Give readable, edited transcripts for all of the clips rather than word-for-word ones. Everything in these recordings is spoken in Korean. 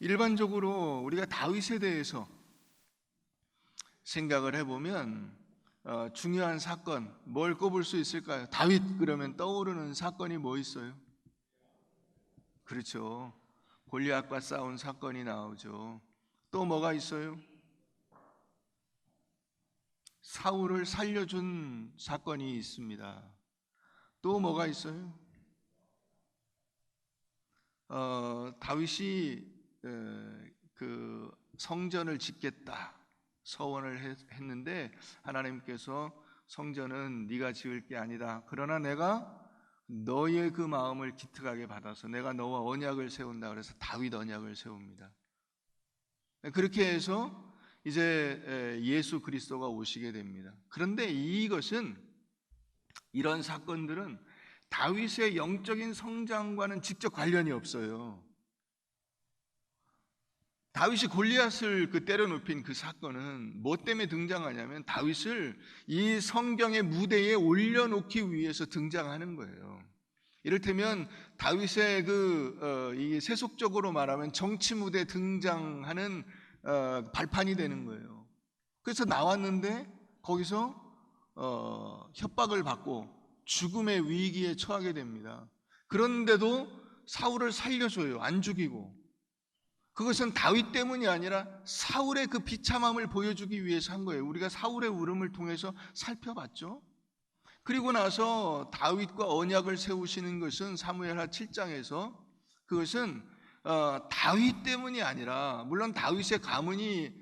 일반적으로 우리가 다윗에 대해서 생각을 해보면 중요한 사건 뭘 꼽을 수 있을까요? 다윗 그러면 떠오르는 사건이 뭐 있어요? 그렇죠. 골리앗과 싸운 사건이 나오죠. 또 뭐가 있어요? 사울을 살려준 사건이 있습니다. 또 뭐가 있어요? 다윗이 그 성전을 짓겠다 서원을 했는데 하나님께서 성전은 네가 지을 게 아니다. 그러나 내가 너의 그 마음을 기특하게 받아서 내가 너와 언약을 세운다. 그래서 다윗 언약을 세웁니다. 그렇게 해서 이제 예수 그리스도가 오시게 됩니다. 그런데 이런 사건들은 다윗의 영적인 성장과는 직접 관련이 없어요. 다윗이 골리앗을 때려 눕힌 그 사건은 뭐 때문에 등장하냐면 다윗을 이 성경의 무대에 올려놓기 위해서 등장하는 거예요. 이를테면 다윗의 이 세속적으로 말하면 정치 무대에 등장하는 발판이 되는 거예요. 그래서 나왔는데 거기서 협박을 받고 죽음의 위기에 처하게 됩니다. 그런데도 사울을 살려줘요. 안 죽이고. 그것은 다윗 때문이 아니라 사울의 그 비참함을 보여주기 위해서 한 거예요. 우리가 사울의 울음을 통해서 살펴봤죠. 그리고 나서 다윗과 언약을 세우시는 것은 사무엘하 7장에서 그것은 다윗 때문이 아니라 물론 다윗의 가문이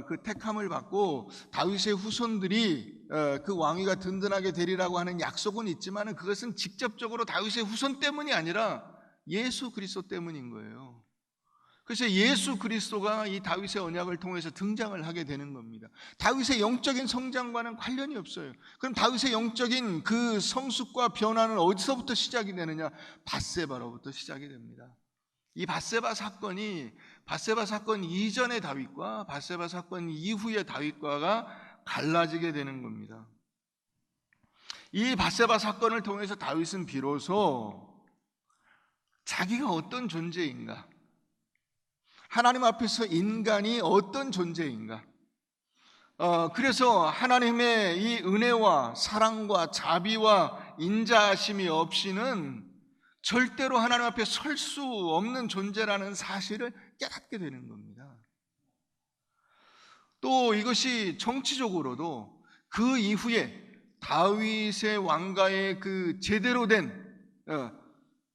그 택함을 받고 다윗의 후손들이 그 왕위가 든든하게 되리라고 하는 약속은 있지만 그것은 직접적으로 다윗의 후손 때문이 아니라 예수 그리스도 때문인 거예요. 그래서 예수 그리스도가 이 다윗의 언약을 통해서 등장을 하게 되는 겁니다. 다윗의 영적인 성장과는 관련이 없어요. 그럼 다윗의 영적인 그 성숙과 변화는 어디서부터 시작이 되느냐? 밧세바로부터 시작이 됩니다. 이 밧세바 사건 이전의 다윗과 밧세바 사건 이후의 다윗과가 갈라지게 되는 겁니다. 이 밧세바 사건을 통해서 다윗은 비로소 자기가 어떤 존재인가, 하나님 앞에서 인간이 어떤 존재인가, 그래서 하나님의 이 은혜와 사랑과 자비와 인자하심이 없이는 절대로 하나님 앞에 설 수 없는 존재라는 사실을 깨닫게 되는 겁니다. 또 이것이 정치적으로도 그 이후에 다윗의 왕가의 그 제대로 된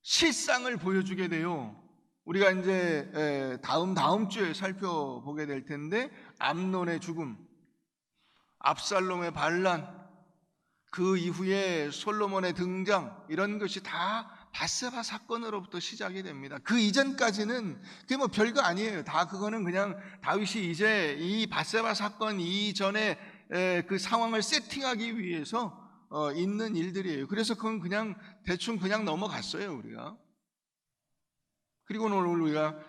실상을 보여주게 돼요. 우리가 이제 다음 주에 살펴보게 될 텐데 암논의 죽음, 압살롬의 반란, 그 이후에 솔로몬의 등장, 이런 것이 다 밧세바 사건으로부터 시작이 됩니다. 그 이전까지는 그게 뭐 별거 아니에요. 다 그거는 그냥 다윗이 이제 이 밧세바 사건 이전에 그 상황을 세팅하기 위해서 있는 일들이에요. 그래서 그건 그냥 대충 그냥 넘어갔어요, 우리가. 그리고 오늘 우리가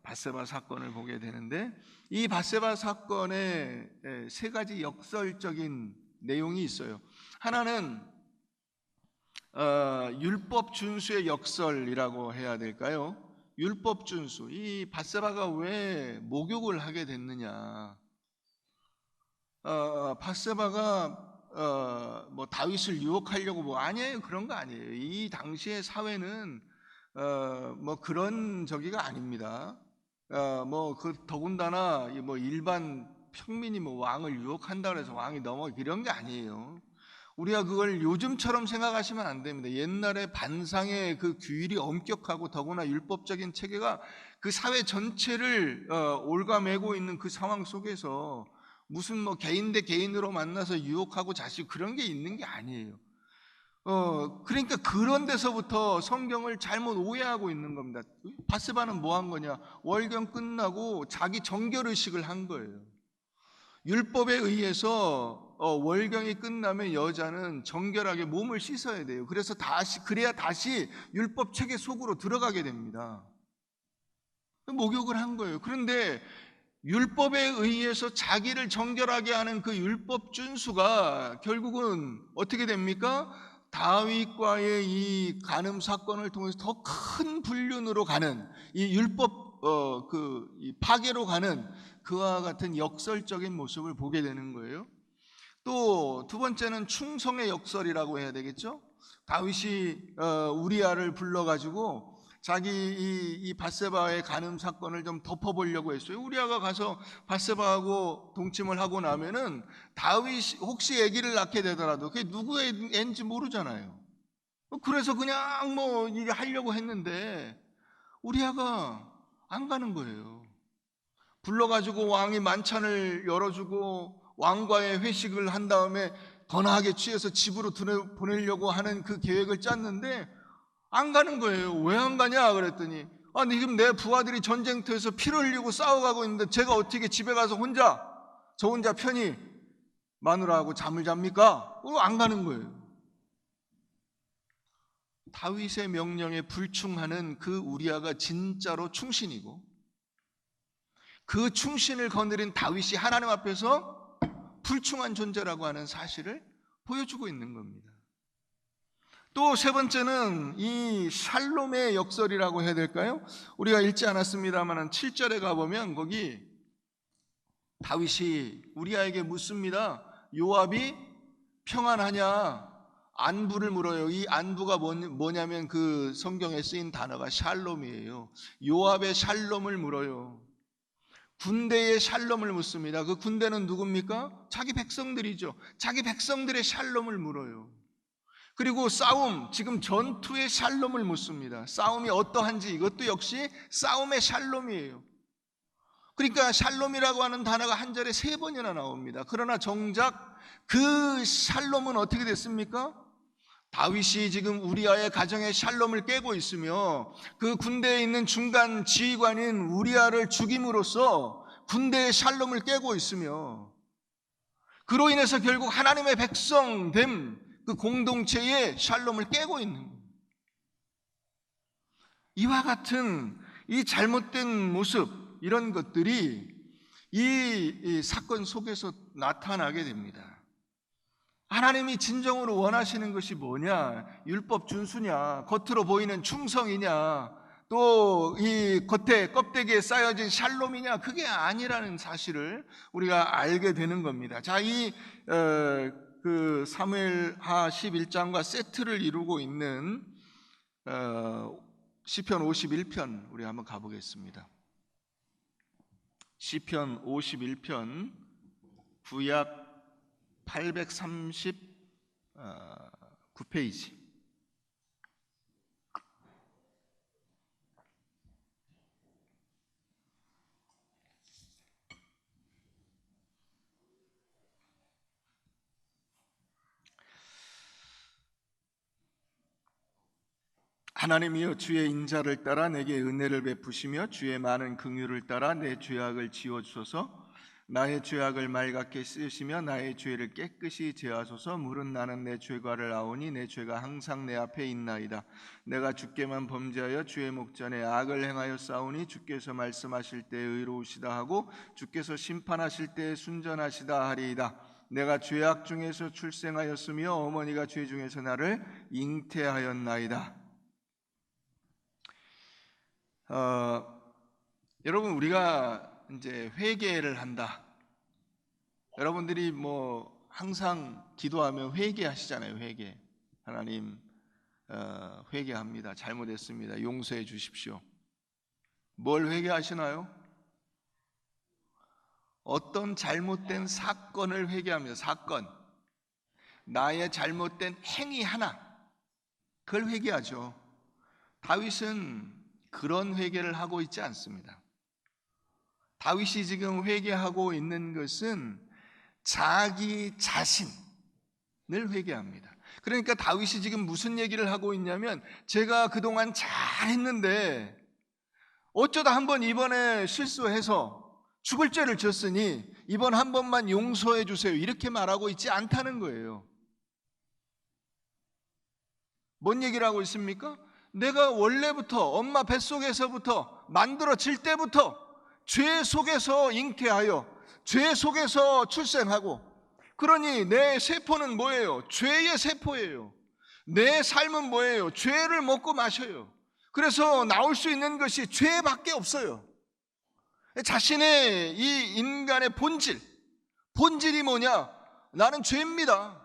밧세바 사건을 보게 되는데 이 밧세바 사건에 세 가지 역설적인 내용이 있어요. 하나는 율법 준수의 역설이라고 해야 될까요? 율법 준수. 이 밧세바가 왜 목욕을 하게 됐느냐? 밧세바가 뭐 다윗을 유혹하려고 뭐 아니에요. 그런 거 아니에요. 이 당시의 사회는 뭐 그런 저기가 아닙니다. 뭐 그 더군다나 뭐 일반 평민이 뭐 왕을 유혹한다 그래서 왕이 넘어가고 이런 게 아니에요. 우리가 그걸 요즘처럼 생각하시면 안 됩니다. 옛날에 반상의 그 규율이 엄격하고 더구나 율법적인 체계가 그 사회 전체를 올가매고 있는 그 상황 속에서 무슨 뭐 개인 대 개인으로 만나서 유혹하고 자식 그런 게 있는 게 아니에요. 그러니까 그런 데서부터 성경을 잘못 오해하고 있는 겁니다. 밧세바는 뭐 한 거냐? 월경 끝나고 자기 정결의식을 한 거예요. 율법에 의해서 월경이 끝나면 여자는 정결하게 몸을 씻어야 돼요. 그래야 다시 율법 체계 속으로 들어가게 됩니다. 목욕을 한 거예요. 그런데 율법에 의해서 자기를 정결하게 하는 그 율법 준수가 결국은 어떻게 됩니까? 다윗과의 이 간음 사건을 통해서 더 큰 불륜으로 가는 이 율법 이 파괴로 가는 그와 같은 역설적인 모습을 보게 되는 거예요. 또 두 번째는 충성의 역설이라고 해야 되겠죠. 다윗이 우리아를 불러가지고 자기 이 밧세바의 간음 사건을 좀 덮어보려고 했어요. 우리아가 가서 밧세바하고 동침을 하고 나면은 다윗이 혹시 아기를 낳게 되더라도 그게 누구의 애인지 모르잖아요. 그래서 그냥 뭐 이게 하려고 했는데 우리아가 안 가는 거예요. 불러가지고 왕이 만찬을 열어주고 왕과의 회식을 한 다음에 거나하게 취해서 집으로 보내려고 하는 그 계획을 짰는데 안 가는 거예요. 왜 안 가냐 그랬더니 지금 내 부하들이 전쟁터에서 피를 흘리고 싸워가고 있는데 제가 어떻게 집에 가서 저 혼자 편히 마누라하고 잠을 잡니까? 안 가는 거예요. 다윗의 명령에 불충하는 그 우리아가 진짜로 충신이고 그 충신을 거느린 다윗이 하나님 앞에서 불충한 존재라고 하는 사실을 보여주고 있는 겁니다. 또 세 번째는 이 샬롬의 역설이라고 해야 될까요? 우리가 읽지 않았습니다만 7절에 가보면 거기 다윗이 우리아에게 묻습니다. 요압이 평안하냐? 안부를 물어요. 이 안부가 뭐냐면 그 성경에 쓰인 단어가 샬롬이에요. 요압의 샬롬을 물어요. 군대의 샬롬을 묻습니다. 그 군대는 누굽니까? 자기 백성들이죠. 자기 백성들의 샬롬을 물어요. 그리고 지금 전투의 샬롬을 묻습니다. 싸움이 어떠한지 이것도 역시 싸움의 샬롬이에요. 그러니까 샬롬이라고 하는 단어가 한 절에 3번이나 나옵니다. 그러나 정작 그 샬롬은 어떻게 됐습니까? 다윗이 지금 우리아의 가정의 샬롬을 깨고 있으며 그 군대에 있는 중간 지휘관인 우리아를 죽임으로써 군대의 샬롬을 깨고 있으며 그로 인해서 결국 하나님의 백성됨 그 공동체의 샬롬을 깨고 있는 거예요. 이와 같은 이 잘못된 모습 이런 것들이 이 사건 속에서 나타나게 됩니다. 하나님이 진정으로 원하시는 것이 뭐냐? 율법 준수냐? 겉으로 보이는 충성이냐? 또 이 겉에 껍데기에 쌓여진 샬롬이냐? 그게 아니라는 사실을 우리가 알게 되는 겁니다. 자, 그 사무엘하 11장과 세트를 이루고 있는 시편 51편 우리 한번 가보겠습니다. 시편 51편 구약 839페이지. 하나님이여 주의 인자를 따라 내게 은혜를 베푸시며 주의 많은 긍휼을 따라 내 죄악을 지워주소서. 나의 죄악을 맑게 씻으시며 나의 죄를 깨끗이 제하소서. 물은 나는 내 죄과를 아오니 내 죄가 항상 내 앞에 있나이다. 내가 주께만 범죄하여 주의 목전에 악을 행하여 싸우니 주께서 말씀하실 때 의로우시다 하고 주께서 심판하실 때 순전하시다 하리이다. 내가 죄악 중에서 출생하였으며 어머니가 죄 중에서 나를 잉태하였나이다. 여러분 우리가 이제 회개를 한다. 여러분들이 뭐 항상 기도하면 회개하시잖아요. 회개. 하나님 회개합니다. 잘못했습니다. 용서해 주십시오. 뭘 회개하시나요? 어떤 잘못된 사건을 회개합니다. 사건. 나의 잘못된 행위 하나. 그걸 회개하죠. 다윗은 그런 회개를 하고 있지 않습니다. 다윗이 지금 회개하고 있는 것은 자기 자신을 회개합니다. 그러니까 다윗이 지금 무슨 얘기를 하고 있냐면 제가 그동안 잘했는데 어쩌다 한번 이번에 실수해서 죽을 죄를 졌으니 이번 한 번만 용서해 주세요. 이렇게 말하고 있지 않다는 거예요. 뭔 얘기를 하고 있습니까? 내가 원래부터 엄마 뱃속에서부터 만들어질 때부터 죄 속에서 잉태하여 죄 속에서 출생하고 그러니 내 세포는 뭐예요? 죄의 세포예요. 내 삶은 뭐예요? 죄를 먹고 마셔요. 그래서 나올 수 있는 것이 죄밖에 없어요. 자신의 이 인간의 본질이 뭐냐? 나는 죄입니다.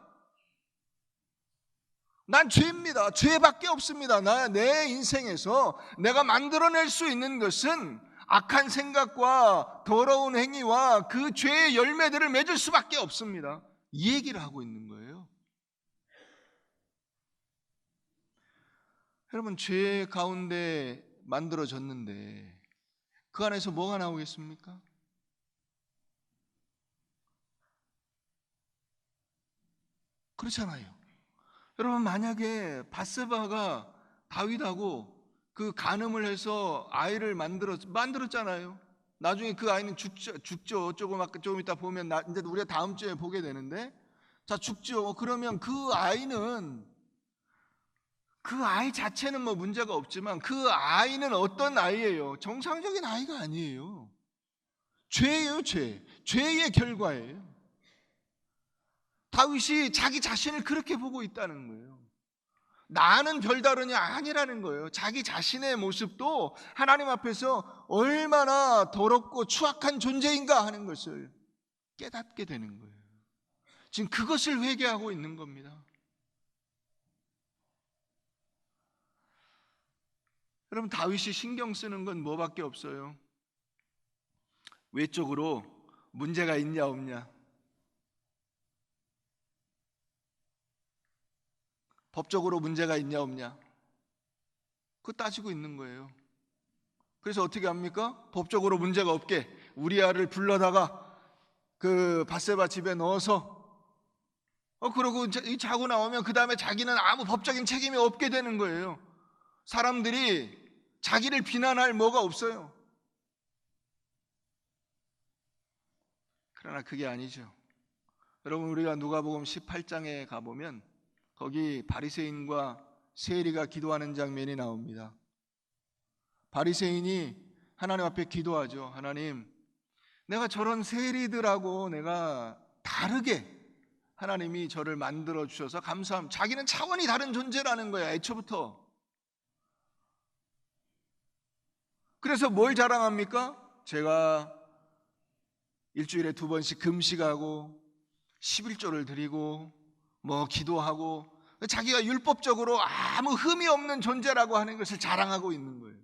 난 죄입니다. 죄밖에 없습니다. 내 인생에서 내가 만들어낼 수 있는 것은 악한 생각과 더러운 행위와 그 죄의 열매들을 맺을 수밖에 없습니다. 이 얘기를 하고 있는 거예요. 여러분, 죄 가운데 만들어졌는데 그 안에서 뭐가 나오겠습니까? 그렇잖아요. 여러분, 만약에 밧세바가 다윗하고 그 간음을 해서 아이를 만들었잖아요. 나중에 그 아이는 죽죠. 조금 이따 보면 이제 우리가 다음 주에 보게 되는데, 자, 죽죠. 그러면 그 아이 자체는 뭐 문제가 없지만 그 아이는 어떤 아이예요? 정상적인 아이가 아니에요. 죄예요, 죄. 죄의 결과예요. 다윗이 자기 자신을 그렇게 보고 있다는 거예요. 나는 별다른이 아니라는 거예요. 자기 자신의 모습도 하나님 앞에서 얼마나 더럽고 추악한 존재인가 하는 것을 깨닫게 되는 거예요. 지금 그것을 회개하고 있는 겁니다. 여러분, 다윗이 신경 쓰는 건 뭐밖에 없어요? 외적으로 문제가 있냐 없냐, 법적으로 문제가 있냐 없냐, 그거 따지고 있는 거예요. 그래서 어떻게 합니까? 법적으로 문제가 없게 우리아를 불러다가 그 밧세바 집에 넣어서 그러고 자고 나오면 그 다음에 자기는 아무 법적인 책임이 없게 되는 거예요. 사람들이 자기를 비난할 뭐가 없어요. 그러나 그게 아니죠. 여러분, 우리가 누가복음 18장에 가보면 거기 바리새인과 세리가 기도하는 장면이 나옵니다. 바리새인이 하나님 앞에 기도하죠. 하나님, 내가 저런 세리들하고 내가 다르게 하나님이 저를 만들어 주셔서 감사합니다. 자기는 차원이 다른 존재라는 거야, 애초부터. 그래서 뭘 자랑합니까? 제가 일주일에 2번씩 금식하고 11조를 드리고 뭐 기도하고 자기가 율법적으로 아무 흠이 없는 존재라고 하는 것을 자랑하고 있는 거예요.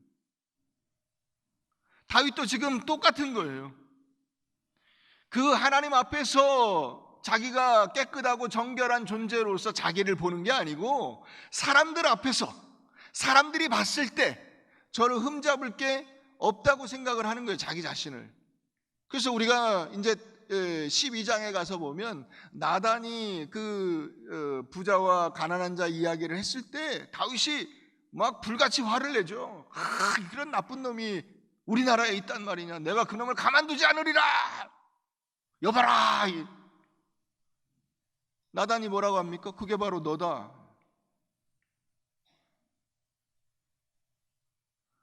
다윗도 지금 똑같은 거예요. 그 하나님 앞에서 자기가 깨끗하고 정결한 존재로서 자기를 보는 게 아니고 사람들 앞에서 사람들이 봤을 때 저를 흠잡을 게 없다고 생각을 하는 거예요, 자기 자신을. 그래서 우리가 이제 12장에 가서 보면 나단이 그 부자와 가난한 자 이야기를 했을 때 다윗이 막 불같이 화를 내죠. 이런 나쁜 놈이 우리나라에 있단 말이냐, 내가 그 놈을 가만두지 않으리라. 여봐라. 나단이 뭐라고 합니까? 그게 바로 너다.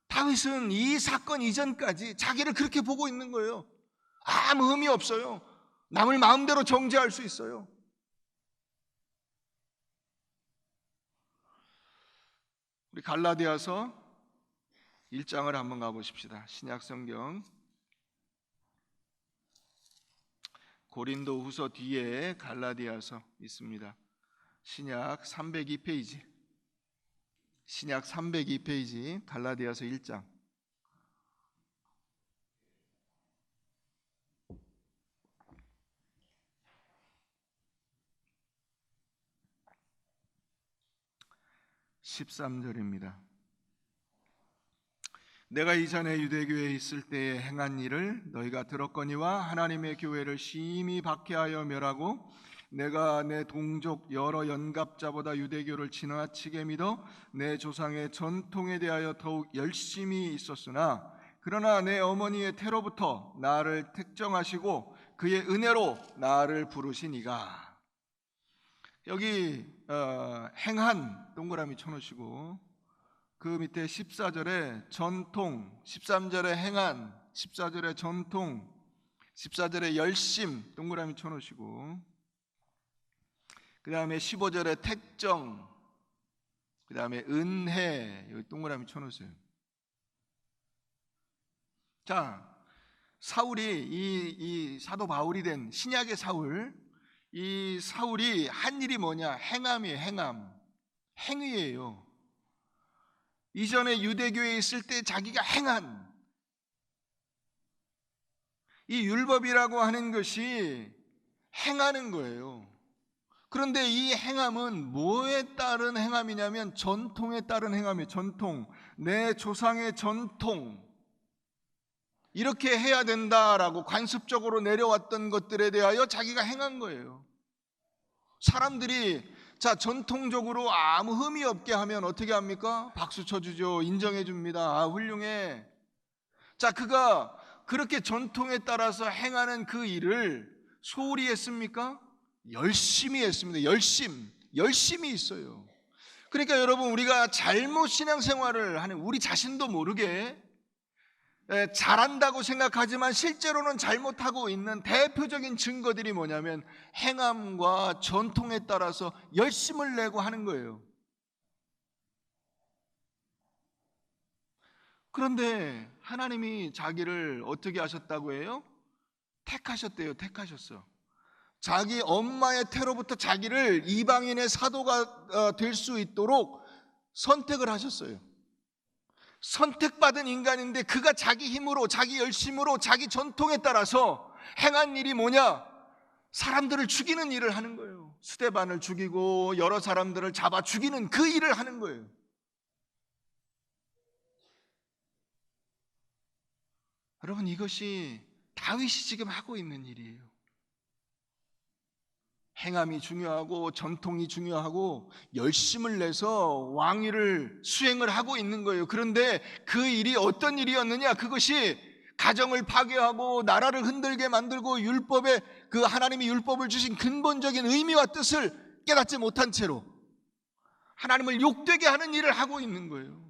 다윗은 이 사건 이전까지 자기를 그렇게 보고 있는 거예요. 아무 의미 없어요. 남을 마음대로 정죄할 수 있어요. 우리 갈라디아서 1장을 한번 가보십시다. 신약성경 고린도 후서 뒤에 갈라디아서 있습니다. 신약 302페이지, 신약 302페이지 갈라디아서 1장. (13절입니다) 내가 이전에 유대교회에 있을 때에 행한 일을 너희가 들었거니와 하나님의 교회를 심히 박해하여 멸하고 내가 내 동족 여러 연갑자보다 유대교를 지나치게 믿어 내 조상의 전통에 대하여 더욱 열심히 있었으나 그러나 내 어머니의 태로부터 나를 택정하시고 그의 은혜로 나를 부르시니가. 여기 행한 동그라미 쳐놓으시고 그 밑에 14절에 전통, 13절에 행한, 14절에 전통, 14절에 열심 동그라미 쳐놓으시고 그 다음에 15절에 택정, 그 다음에 은혜 여기 동그라미 쳐놓으세요. 자, 사울이 이 사도 바울이 된 신약의 사울, 이 사울이 한 일이 뭐냐? 행함이에요. 행위예요. 이전에 유대교에 있을 때 자기가 행한 이 율법이라고 하는 것이 행하는 거예요. 그런데 이 행함은 뭐에 따른 행함이냐면 전통에 따른 행함이에요. 전통, 내 조상의 전통, 이렇게 해야 된다라고 관습적으로 내려왔던 것들에 대하여 자기가 행한 거예요. 사람들이 전통적으로 아무 흠이 없게 하면 어떻게 합니까? 박수 쳐주죠. 인정해 줍니다. 훌륭해. 그가 그렇게 전통에 따라서 행하는 그 일을 소홀히 했습니까? 열심히 했습니다. 열심히 있어요. 그러니까 여러분, 우리가 잘못 신앙생활을 하는, 우리 자신도 모르게 잘한다고 생각하지만 실제로는 잘못하고 있는 대표적인 증거들이 뭐냐면 행함과 전통에 따라서 열심을 내고 하는 거예요. 그런데 하나님이 자기를 어떻게 하셨다고 해요? 택하셨대요. 택하셨어. 자기 엄마의 태로부터 자기를 이방인의 사도가 될 수 있도록 선택을 하셨어요. 선택받은 인간인데 그가 자기 힘으로, 자기 열심으로, 자기 전통에 따라서 행한 일이 뭐냐? 사람들을 죽이는 일을 하는 거예요. 스데반을 죽이고 여러 사람들을 잡아 죽이는 그 일을 하는 거예요. 여러분, 이것이 다윗이 지금 하고 있는 일이에요. 행함이 중요하고 전통이 중요하고 열심을 내서 왕위를 수행을 하고 있는 거예요. 그런데 그 일이 어떤 일이었느냐? 그것이 가정을 파괴하고 나라를 흔들게 만들고 율법에, 그 하나님이 율법을 주신 근본적인 의미와 뜻을 깨닫지 못한 채로 하나님을 욕되게 하는 일을 하고 있는 거예요.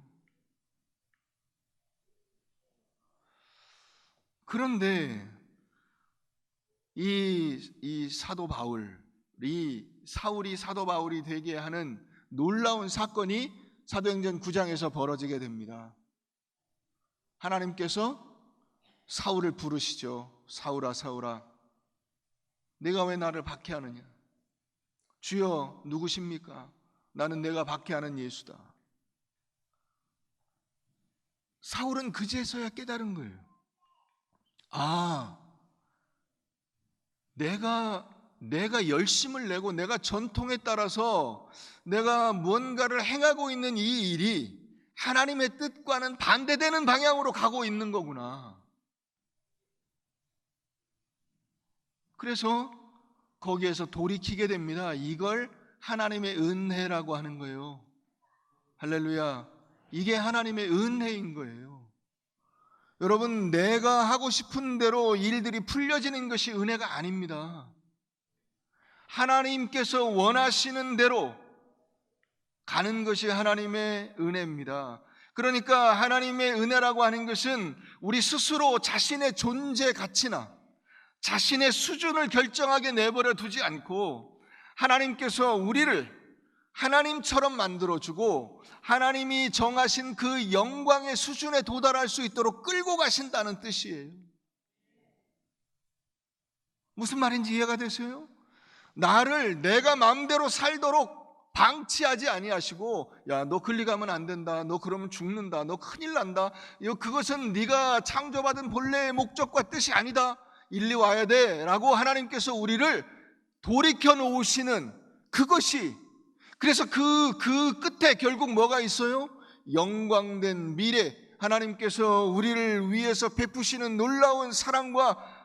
그런데 이 사도 바울, 이 사울이 사도 바울이 되게 하는 놀라운 사건이 사도행전 9장에서 벌어지게 됩니다. 하나님께서 사울을 부르시죠. 사울아, 사울아, 내가 왜 나를 박해하느냐? 주여, 누구십니까? 나는 내가 박해하는 예수다. 사울은 그제서야 깨달은 거예요. 내가 열심을 내고 내가 전통에 따라서 내가 무언가를 행하고 있는 이 일이 하나님의 뜻과는 반대되는 방향으로 가고 있는 거구나. 그래서 거기에서 돌이키게 됩니다. 이걸 하나님의 은혜라고 하는 거예요. 할렐루야. 이게 하나님의 은혜인 거예요. 여러분, 내가 하고 싶은 대로 일들이 풀려지는 것이 은혜가 아닙니다. 하나님께서 원하시는 대로 가는 것이 하나님의 은혜입니다. 그러니까 하나님의 은혜라고 하는 것은 우리 스스로 자신의 존재 가치나 자신의 수준을 결정하게 내버려 두지 않고 하나님께서 우리를 하나님처럼 만들어주고 하나님이 정하신 그 영광의 수준에 도달할 수 있도록 끌고 가신다는 뜻이에요. 무슨 말인지 이해가 되세요? 나를 내가 마음대로 살도록 방치하지 아니하시고, 야, 너 글리 가면 안 된다, 너 그러면 죽는다, 너 큰일 난다, 그것은 네가 창조받은 본래의 목적과 뜻이 아니다, 일리 와야 돼 라고 하나님께서 우리를 돌이켜 놓으시는 그것이, 그래서 그 끝에 결국 뭐가 있어요? 영광된 미래, 하나님께서 우리를 위해서 베푸시는 놀라운 사랑과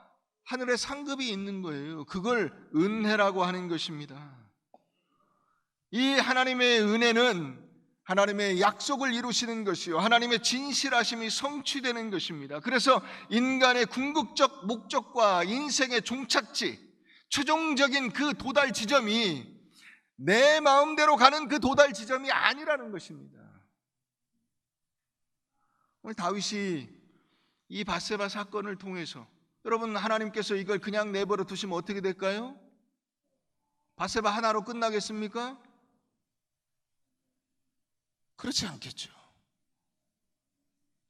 하늘의 상급이 있는 거예요. 그걸 은혜라고 하는 것입니다. 이 하나님의 은혜는 하나님의 약속을 이루시는 것이요, 하나님의 진실하심이 성취되는 것입니다. 그래서 인간의 궁극적 목적과 인생의 종착지, 최종적인 그 도달 지점이 내 마음대로 가는 그 도달 지점이 아니라는 것입니다. 오늘 다윗이 이 밧세바 사건을 통해서, 여러분, 하나님께서 이걸 그냥 내버려 두시면 어떻게 될까요? 밧세바 하나로 끝나겠습니까? 그렇지 않겠죠.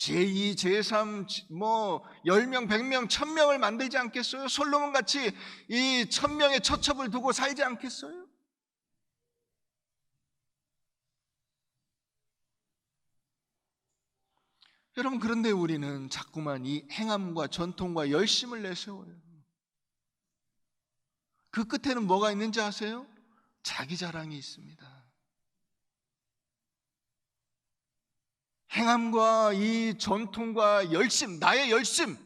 제2, 제3, 10명, 100명, 1000명을 만들지 않겠어요? 솔로몬 같이 이 1000명의 처첩을 두고 살지 않겠어요? 여러분, 그런데 우리는 자꾸만 이 행함과 전통과 열심을 내세워요. 그 끝에는 뭐가 있는지 아세요? 자기 자랑이 있습니다. 행함과 이 전통과 열심, 나의 열심,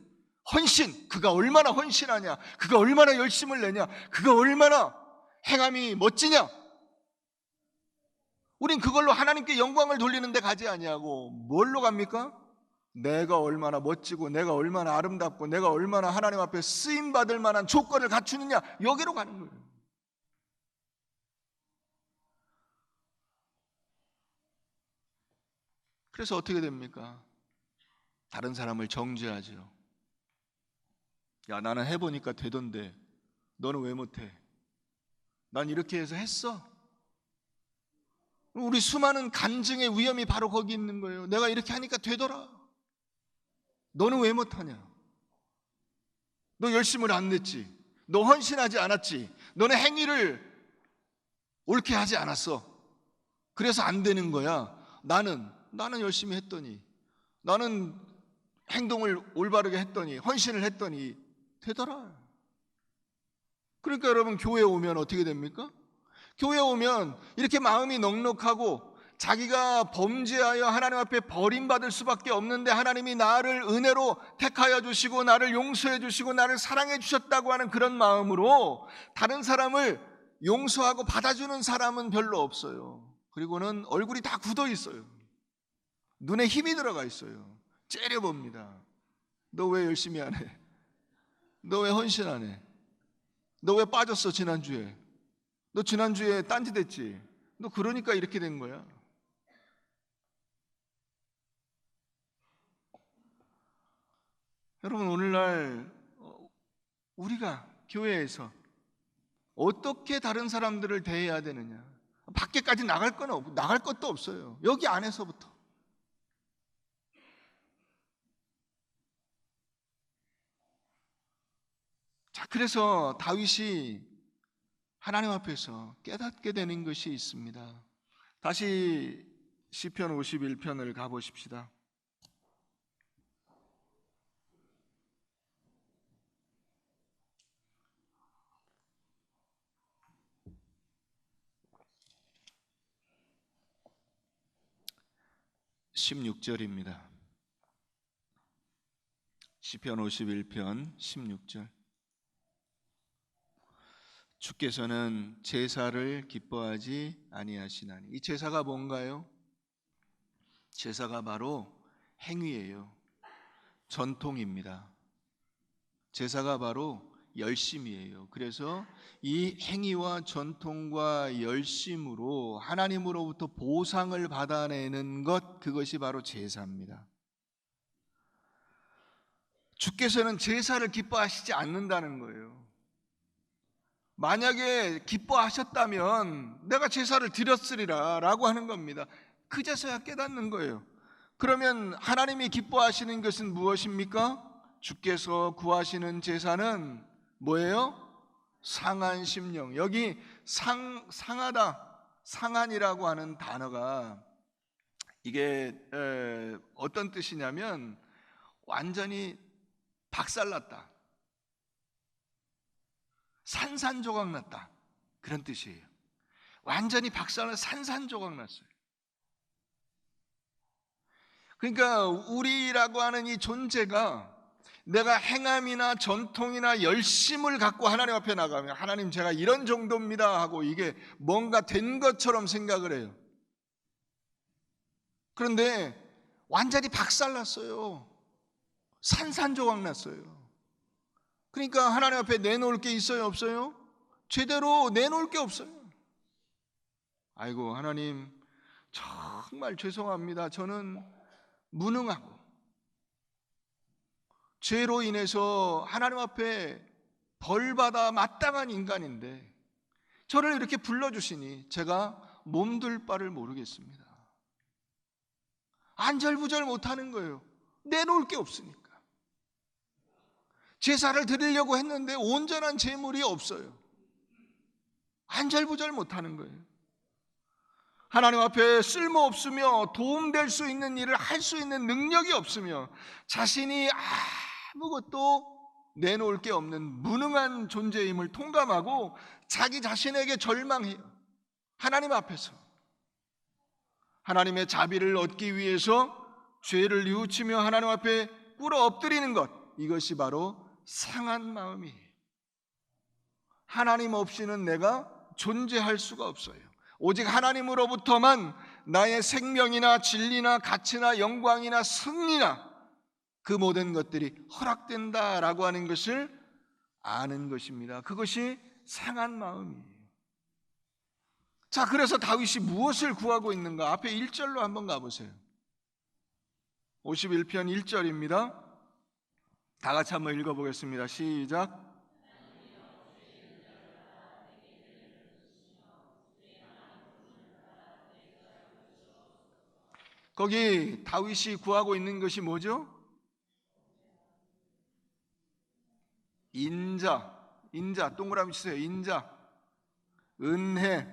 헌신, 그가 얼마나 헌신하냐, 그가 얼마나 열심을 내냐, 그가 얼마나 행함이 멋지냐, 우린 그걸로 하나님께 영광을 돌리는 데 가지 아니하고 뭘로 갑니까? 내가 얼마나 멋지고 내가 얼마나 아름답고 내가 얼마나 하나님 앞에 쓰임받을 만한 조건을 갖추느냐, 여기로 가는 거예요. 그래서 어떻게 됩니까? 다른 사람을 정죄하죠. 야, 나는 해보니까 되던데 너는 왜 못해? 난 이렇게 해서 했어. 우리 수많은 간증의 위험이 바로 거기 있는 거예요. 내가 이렇게 하니까 되더라. 너는 왜 못하냐? 너 열심을 안 냈지. 너 헌신하지 않았지. 너는 행위를 옳게 하지 않았어. 그래서 안 되는 거야. 나는 열심히 했더니, 나는 행동을 올바르게 했더니, 헌신을 했더니 되더라. 그러니까 여러분, 교회에 오면 어떻게 됩니까? 교회에 오면 이렇게 마음이 넉넉하고 자기가 범죄하여 하나님 앞에 버림받을 수밖에 없는데 하나님이 나를 은혜로 택하여 주시고 나를 용서해 주시고 나를 사랑해 주셨다고 하는 그런 마음으로 다른 사람을 용서하고 받아주는 사람은 별로 없어요. 그리고는 얼굴이 다 굳어 있어요. 눈에 힘이 들어가 있어요. 째려봅니다. 너 왜 열심히 안 해? 너 왜 헌신 안 해? 너 왜 빠졌어 지난주에? 너 지난주에 딴짓했지? 너 그러니까 이렇게 된 거야. 여러분, 오늘날 우리가 교회에서 어떻게 다른 사람들을 대해야 되느냐? 밖에까지 나갈 것도 없어요. 여기 안에서부터. 자, 그래서 다윗이 하나님 앞에서 깨닫게 되는 것이 있습니다. 다시 시편 51편을 가보십시다. (16절입니다) 시편 51편 16절. 주께서는 제사를 기뻐하지 아니하시나니. 이 제사가 뭔가요? 제사가 바로 행위예요. 전통입니다. 제사가 바로 열심이에요. 그래서 이 행위와 전통과 열심으로 하나님으로부터 보상을 받아내는 것, 그것이 바로 제사입니다. 주께서는 제사를 기뻐하시지 않는다는 거예요. 만약에 기뻐하셨다면 내가 제사를 드렸으리라 라고 하는 겁니다. 그제서야 깨닫는 거예요. 그러면 하나님이 기뻐하시는 것은 무엇입니까? 주께서 구하시는 제사는 뭐예요? 상한 심령. 여기 상하다, 상한이라고 하는 단어가 이게 어떤 뜻이냐면 완전히 박살났다, 산산조각 났다, 그런 뜻이에요. 완전히 박살나 산산조각 났어요. 그러니까 우리라고 하는 이 존재가 내가 행함이나 전통이나 열심을 갖고 하나님 앞에 나가면 하나님 제가 이런 정도입니다 하고 이게 뭔가 된 것처럼 생각을 해요. 그런데 완전히 박살났어요. 산산조각 났어요. 그러니까 하나님 앞에 내놓을 게 있어요, 없어요? 제대로 내놓을 게 없어요. 아이고 하나님 정말 죄송합니다. 저는 무능하고 죄로 인해서 하나님 앞에 벌받아 마땅한 인간인데 저를 이렇게 불러주시니 제가 몸둘 바를 모르겠습니다. 안절부절 못하는 거예요. 내놓을 게 없으니까. 제사를 드리려고 했는데 온전한 제물이 없어요. 안절부절 못하는 거예요. 하나님 앞에 쓸모없으며 도움될 수 있는 일을 할 수 있는 능력이 없으며 자신이 아무것도 내놓을 게 없는 무능한 존재임을 통감하고 자기 자신에게 절망해요. 하나님 앞에서 하나님의 자비를 얻기 위해서 죄를 뉘우치며 하나님 앞에 꿇어 엎드리는 것, 이것이 바로 상한 마음이에요. 하나님 없이는 내가 존재할 수가 없어요. 오직 하나님으로부터만 나의 생명이나 진리나 가치나 영광이나 승리나 그 모든 것들이 허락된다라고 하는 것을 아는 것입니다. 그것이 상한 마음이에요. 자, 그래서 다윗이 무엇을 구하고 있는가? 앞에 1절로 한번 가보세요. 51편 1절입니다. 다 같이 한번 읽어보겠습니다. 시작. 거기 다윗이 구하고 있는 것이 뭐죠? 인자, 동그라미 치세요. 인자, 은혜,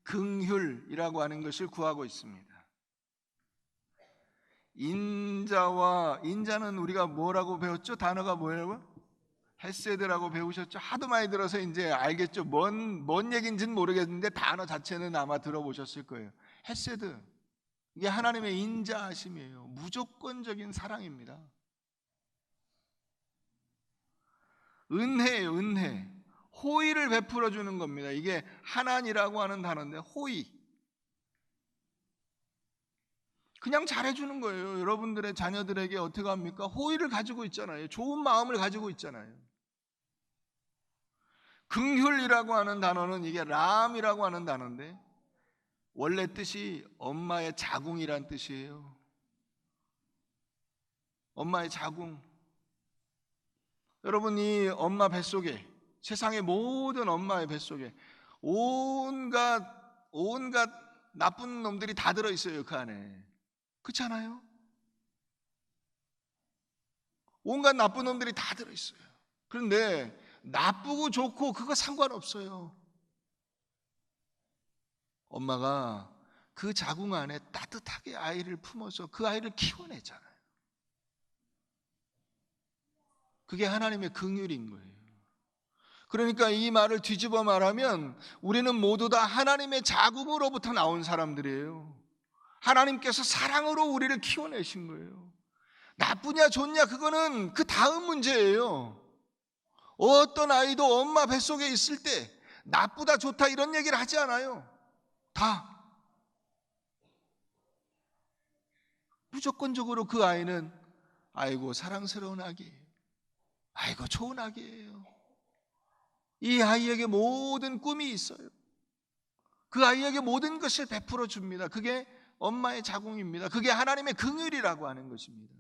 긍휼이라고 하는 것을 구하고 있습니다. 인자는 우리가 뭐라고 배웠죠? 단어가 뭐예요? 헤세드라고 배우셨죠? 하도 많이 들어서 이제 알겠죠? 뭔 얘기인지는 모르겠는데 단어 자체는 아마 들어보셨을 거예요. 헤세드, 이게 하나님의 인자하심이에요. 무조건적인 사랑입니다. 은혜예요. 은혜, 호의를 베풀어 주는 겁니다. 이게 하나니라고 하는 단어인데, 호의, 그냥 잘해주는 거예요. 여러분들의 자녀들에게 어떻게 합니까? 호의를 가지고 있잖아요. 좋은 마음을 가지고 있잖아요. 긍휼이라고 하는 단어는 이게 람이라고 하는 단어인데 원래 뜻이 엄마의 자궁이란 뜻이에요. 엄마의 자궁. 여러분이 엄마 뱃속에, 세상의 모든 엄마의 뱃속에 온갖 나쁜 놈들이 다 들어있어요. 그 안에. 그렇지 않아요? 온갖 나쁜 놈들이 다 들어있어요. 그런데 나쁘고 좋고 그거 상관없어요. 엄마가 그 자궁 안에 따뜻하게 아이를 품어서 그 아이를 키워내잖아요. 그게 하나님의 긍휼인 거예요. 그러니까 이 말을 뒤집어 말하면 우리는 모두 다 하나님의 자궁으로부터 나온 사람들이에요. 하나님께서 사랑으로 우리를 키워내신 거예요. 나쁘냐 좋냐 그거는 그 다음 문제예요. 어떤 아이도 엄마 뱃속에 있을 때 나쁘다 좋다 이런 얘기를 하지 않아요. 다 무조건적으로 그 아이는 아이고 사랑스러운 아기예요. 아이고 좋은 아기예요. 이 아이에게 모든 꿈이 있어요. 그 아이에게 모든 것을 베풀어 줍니다. 그게 엄마의 자궁입니다. 그게 하나님의 긍휼이라고 하는 것입니다.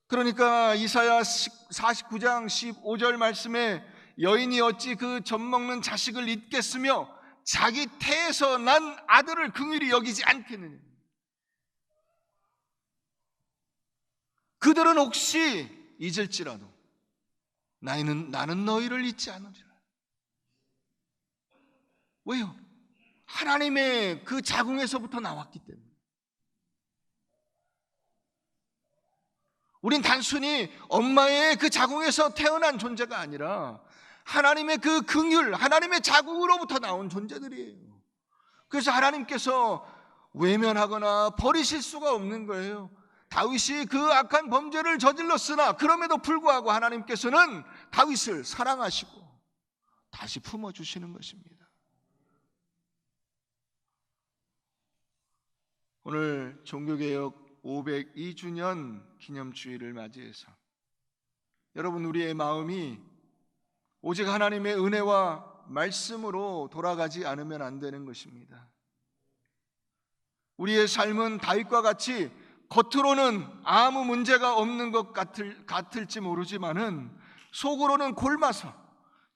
그러니까 이사야 49장 15절 말씀에 여인이 어찌 그 젖먹는 자식을 잊겠으며 자기 태에서 난 아들을 긍휼히 여기지 않겠느냐. 그들은 혹시 잊을지라도 나는 너희를 잊지 않으리라. 왜요? 하나님의 그 자궁에서부터 나왔기 때문에. 우린 단순히 엄마의 그 자궁에서 태어난 존재가 아니라 하나님의 그 긍휼, 하나님의 자궁으로부터 나온 존재들이에요. 그래서 하나님께서 외면하거나 버리실 수가 없는 거예요. 다윗이 그 악한 범죄를 저질렀으나 그럼에도 불구하고 하나님께서는 다윗을 사랑하시고 다시 품어주시는 것입니다. 오늘 종교개혁 502주년 기념주일을 맞이해서 여러분, 우리의 마음이 오직 하나님의 은혜와 말씀으로 돌아가지 않으면 안 되는 것입니다. 우리의 삶은 다윗과 같이 겉으로는 아무 문제가 없는 것 같을지 모르지만은 속으로는 골마서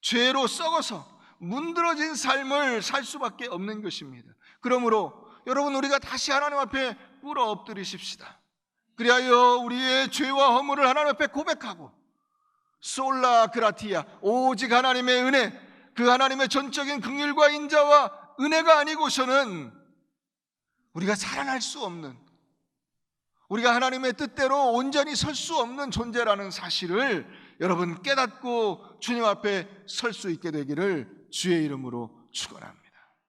죄로 썩어서 문드러진 삶을 살 수밖에 없는 것입니다. 그러므로 여러분, 우리가 다시 하나님 앞에 꿇어 엎드리십시다. 그리하여 우리의 죄와 허물을 하나님 앞에 고백하고, 솔라 그라티아, 오직 하나님의 은혜, 그 하나님의 전적인 긍휼과 인자와 은혜가 아니고서는 우리가 살아날 수 없는, 우리가 하나님의 뜻대로 온전히 설 수 없는 존재라는 사실을 여러분 깨닫고 주님 앞에 설 수 있게 되기를 주의 이름으로 축원합니다.